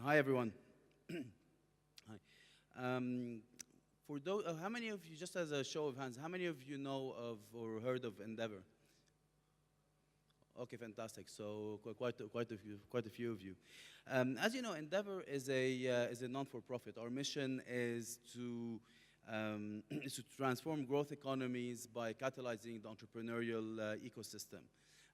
Hi, everyone. Hi. For those, how many of you, just as a show of hands, how many of you know of or heard of Endeavor? Okay, fantastic. So quite a few of you. As you know, Endeavor is a non-for-profit. Our mission is to transform growth economies by catalyzing the entrepreneurial ecosystem.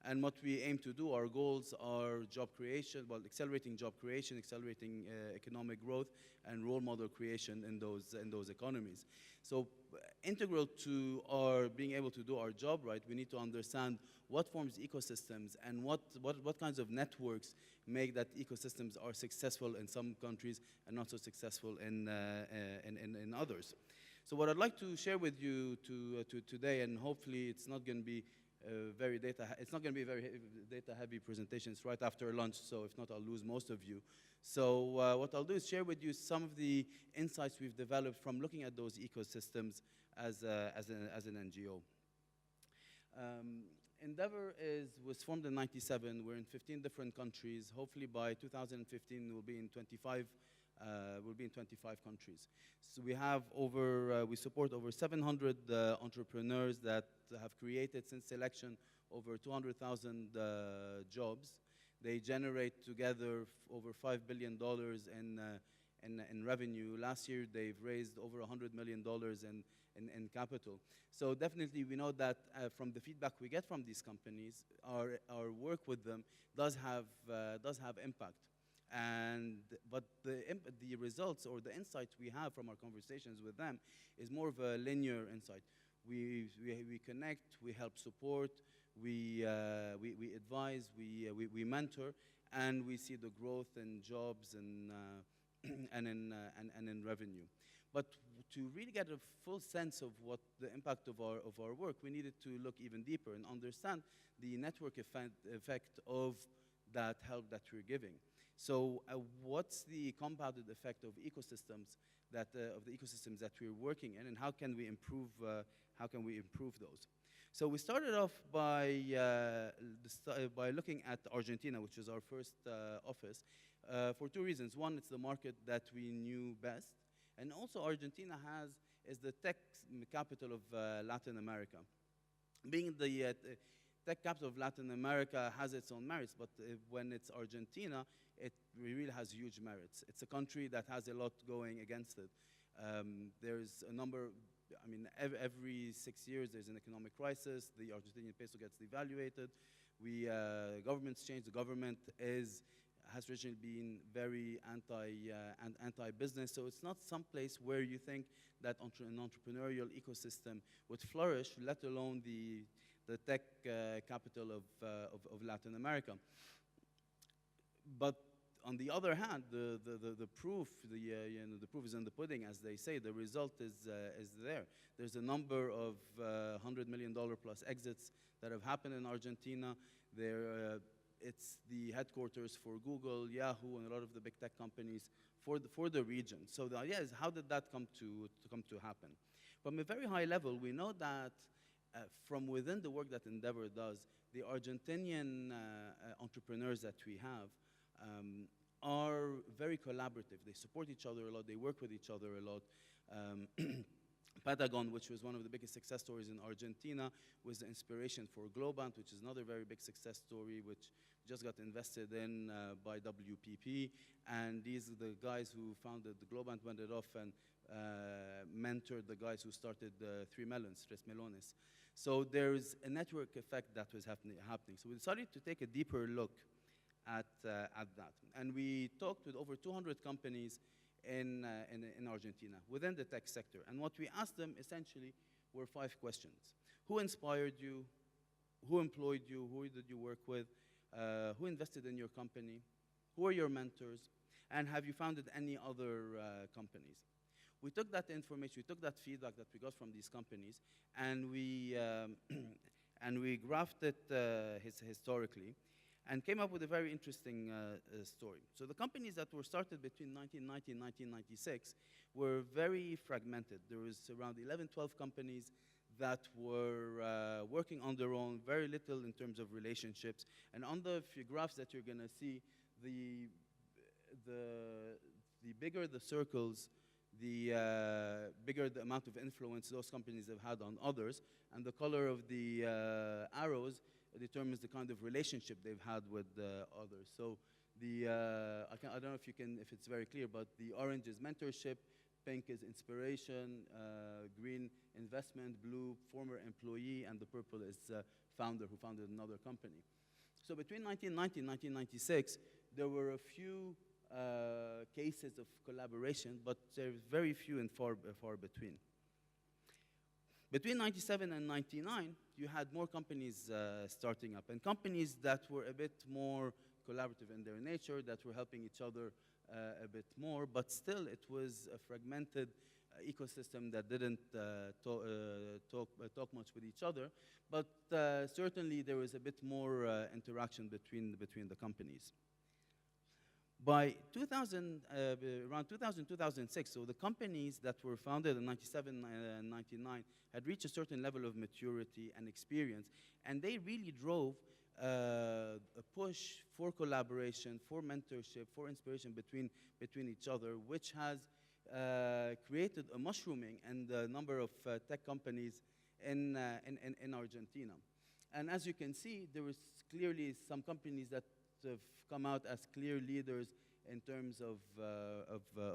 And what we aim to do, our goals are job creation, well, accelerating job creation, accelerating economic growth, and role model creation in those economies. So integral to our being able to do our job right, we need to understand what forms ecosystems and what kinds of networks make that ecosystems are successful in some countries and not so successful in others. So what I'd like to share with you today, and hopefully it's not going to be it's not going to be a very data-heavy presentation. It's right after lunch, so if not, I'll lose most of you. So what I'll do is share with you some of the insights we've developed from looking at those ecosystems as an NGO. Endeavor was formed in '97. We're in 15 different countries. Hopefully by 2015, we'll be in 25 countries. So we support over 700 entrepreneurs that have created since selection over 200,000 jobs. They generate together over $5 billion in revenue. Last year, they've raised over $100 million in capital. So definitely, we know that from the feedback we get from these companies, our work with them does have impact. But the results or the insights we have from our conversations with them is more of a linear insight. We connect, we help support, we advise, we mentor, and we see the growth in jobs and in revenue. But to really get a full sense of what the impact of our work, we needed to look even deeper and understand the network effect of that help that we're giving. So what's the compounded effect of ecosystems that we're working in, and how can we improve those? So we started off by looking at Argentina, which is our first office, for two reasons. One, it's the market that we knew best, and also Argentina is the tech capital of Latin America. Being the tech capital of Latin America has its own merits, but when it's Argentina, it really has huge merits. It's a country that has a lot going against it. There's a number, I mean, every 6 years there's an economic crisis. The Argentinian peso gets devaluated. Governments change. The government has traditionally been very anti-business. So it's not some place where you think that an entrepreneurial ecosystem would flourish, let alone the tech capital of Latin America. But on the other hand, the proof is in the pudding, as they say. The result is there. There's a number of $100 million plus exits that have happened in Argentina. It's the headquarters for Google, Yahoo, and a lot of the big tech companies for the region. So the idea is, how did that come to happen? From a very high level, we know that from within the work that Endeavor does, the Argentinian entrepreneurs that we have are very collaborative. They support each other a lot. They work with each other a lot. Patagon, which was one of the biggest success stories in Argentina, was the inspiration for Globant, which is another very big success story, which just got invested in by WPP. And these are the guys who founded the Globant, went it off and mentored the guys who started Three Melons, Tres Melones. So there's a network effect that was happening. So we decided to take a deeper look at that. And we talked with over 200 companies in Argentina within the tech sector. And what we asked them essentially were 5 questions. Who inspired you? Who employed you? Who did you work with? Who invested in your company? Who are your mentors? And have you founded any other companies? We took that information, we took that feedback that we got from these companies, and we graphed it historically, and came up with a very interesting story. So the companies that were started between 1990 and 1996 were very fragmented. There was around 11, 12 companies that were working on their own, very little in terms of relationships. And on the few graphs that you're going to see, the bigger the circles, the bigger the amount of influence those companies have had on others, and the color of the arrows determines the kind of relationship they've had with others. So the I don't know if it's very clear, but the orange is mentorship, pink is inspiration, green investment, blue former employee, and the purple is founder who founded another company. So between 1990 and 1996, there were a few cases of collaboration, but there's very few and far between. Between 97 and 99, you had more companies starting up, and companies that were a bit more collaborative in their nature, that were helping each other a bit more, but still it was a fragmented ecosystem that didn't talk much with each other, but certainly there was a bit more interaction between the companies. By 2000, around 2000, 2006, so the companies that were founded in 97 and 99 had reached a certain level of maturity and experience, and they really drove a push for collaboration, for mentorship, for inspiration between each other, which has created a mushrooming and a number of tech companies in Argentina. And as you can see, there was clearly some companies that have come out as clear leaders in terms of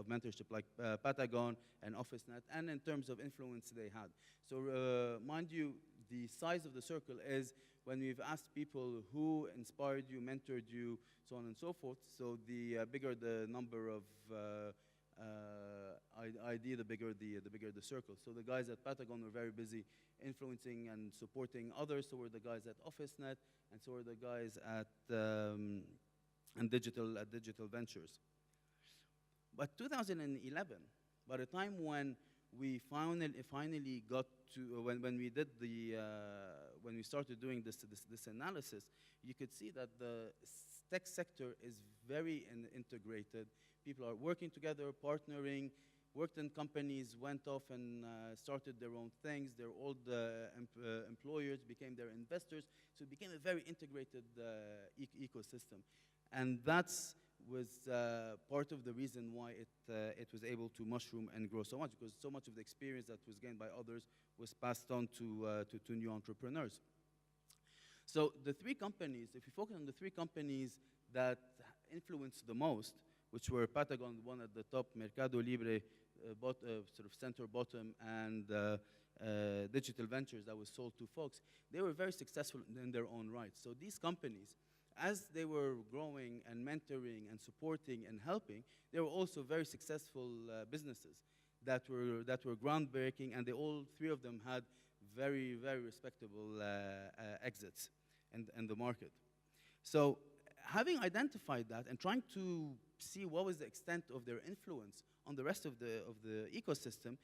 mentorship, like Patagon and OfficeNet, and in terms of influence they had. So mind you, the size of the circle is when we've asked people who inspired you, mentored you, so on and so forth. So the bigger the number of ID, the bigger the circle. So the guys at Patagon were very busy influencing and supporting others. So were the guys at OfficeNet, and so were the guys at Digital Ventures. But 2011, by the time when we finally got to when we started doing this analysis, you could see that the tech sector is very integrated. People are working together, partnering, worked in companies, went off and started their own things. Their old employers became their investors. So it became a very integrated ecosystem. And that was part of the reason why it was able to mushroom and grow so much, because so much of the experience that was gained by others was passed on to new entrepreneurs. So the three companies, if you focus on the three companies that influenced the most, which were Patagon, the one at the top, Mercado Libre, sort of center bottom, and Digital Ventures that was sold to Fox, they were very successful in their own right. So these companies, as they were growing and mentoring and supporting and helping, they were also very successful businesses that were groundbreaking, and all three of them had very, very respectable exits in the market. So having identified that and trying to see what was the extent of their influence on the rest of the ecosystem,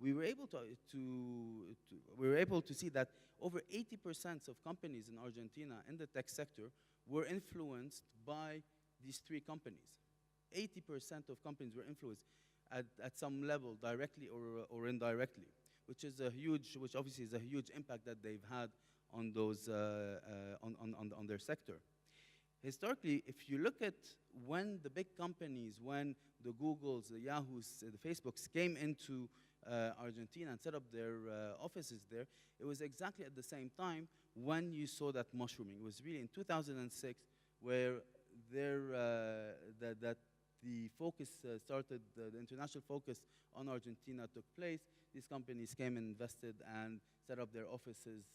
we were able to see that over 80% of companies in Argentina in the tech sector were influenced by these three companies. 80% of companies were influenced at some level, directly or indirectly, which obviously is a huge impact that they've had on those on their sector. Historically, if you look at when the big companies, when the Googles, the Yahoos, the Facebooks came into Argentina and set up their offices there, it was exactly at the same time when you saw that mushrooming. It was really in 2006 where that the focus started, the international focus on Argentina took place. These companies came and invested and set up their offices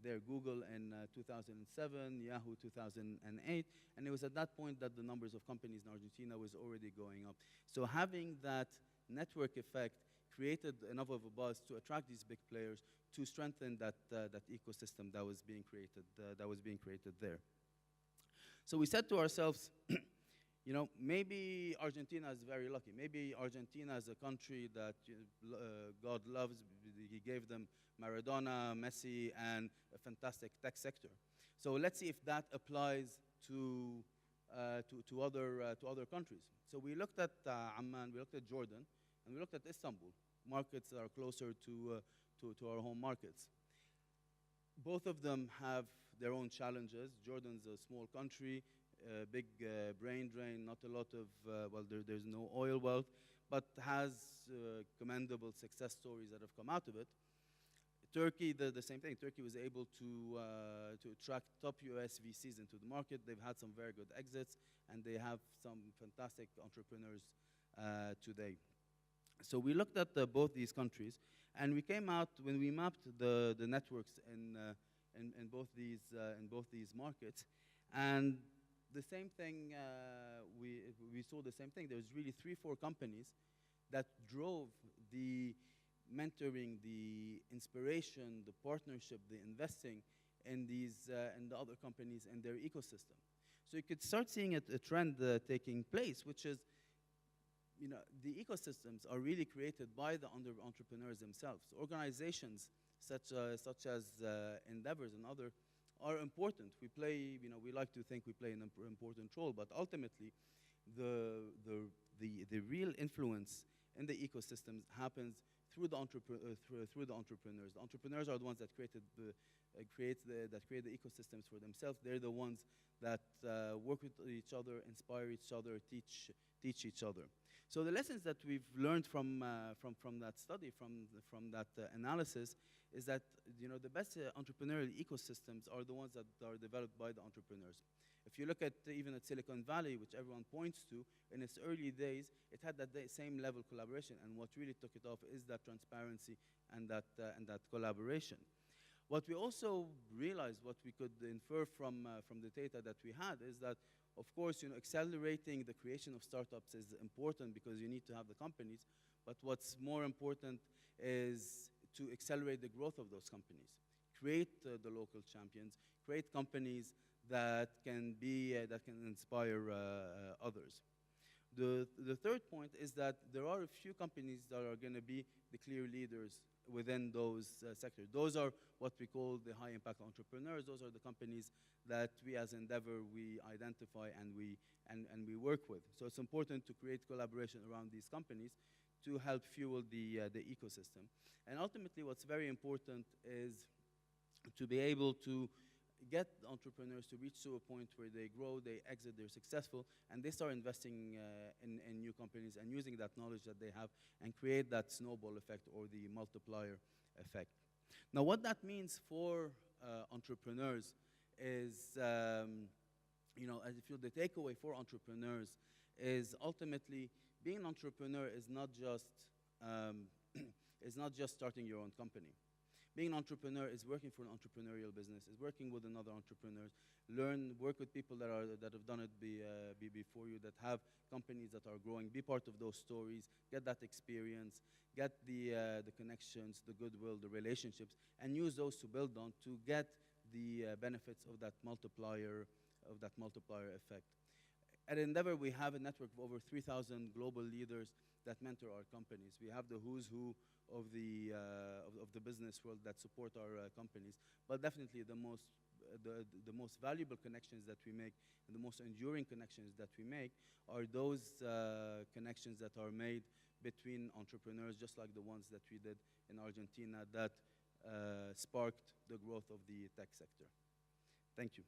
there, Google in 2007, Yahoo 2008, and it was at that point that the numbers of companies in Argentina was already going up. So having that network effect created enough of a buzz to attract these big players to strengthen that ecosystem that was being created there. So we said to ourselves, you know, maybe Argentina is very lucky. Maybe Argentina is a country that God loves. He gave them Maradona, Messi, and a fantastic tech sector. So let's see if that applies to other countries. So we looked at Amman, we looked at Jordan, and we looked at Istanbul, markets that are closer to our home markets. Both of them have their own challenges. Jordan's a small country. big brain drain, not a lot of, well, there's no oil wealth, but has commendable success stories that have come out of it. Turkey, the same thing. Turkey was able to attract top US VCs into the market. They've had some very good exits, and they have some fantastic entrepreneurs today. So we looked at both these countries, and we came out, when we mapped the networks in both these markets, and the same thing, we saw the same thing. There was really 3-4 companies that drove the mentoring, the inspiration, the partnership, the investing in these in the other companies and their ecosystem. So you could start seeing a trend taking place, which is, you know, the ecosystems are really created by the entrepreneurs themselves. Organizations such as Endeavors and other are important. We play, you know, we like to think we play an important role, but ultimately, the real influence in the ecosystems happens through the entrepreneurs. The entrepreneurs are the ones that create the ecosystems for themselves. They're the ones that work with each other, inspire each other, teach each other. So the lessons that we've learned from that study, from that analysis, is that, you know, the best entrepreneurial ecosystems are the ones that are developed by the entrepreneurs. If you look at even at Silicon Valley, which everyone points to, in its early days, it had that same level of collaboration, and what really took it off is that transparency and that collaboration. What we also realized, what we could infer from the data that we had, is that, of course, you know, accelerating the creation of startups is important because you need to have the companies, but what's more important is to accelerate the growth of those companies, create the local champions, create companies that can inspire others. The third point is that there are a few companies that are going to be the clear leaders within those sectors. Those are what we call the high impact entrepreneurs. Those are the companies that we as Endeavor, we identify and we work with. So it's important to create collaboration around these companies to help fuel the ecosystem. And ultimately, what's very important is to be able to get entrepreneurs to reach to a point where they grow, they exit, they're successful, and they start investing in new companies and using that knowledge that they have and create that snowball effect or the multiplier effect. Now, what that means for entrepreneurs is, you know, as if you the takeaway for entrepreneurs is ultimately being an entrepreneur is not just starting your own company. Being an entrepreneur is working for an entrepreneurial business, is working with another entrepreneur, work with people that have done it before you, that have companies that are growing, be part of those stories, get that experience, get the connections, the goodwill, the relationships, and use those to build on to get the benefits of that multiplier effect. At Endeavor, we have a network of over 3,000 global leaders that mentor our companies. We have the who's who of the business world that support our companies. But definitely the most valuable connections that we make and the most enduring connections that we make are those connections that are made between entrepreneurs, just like the ones that we did in Argentina that sparked the growth of the tech sector. Thank you.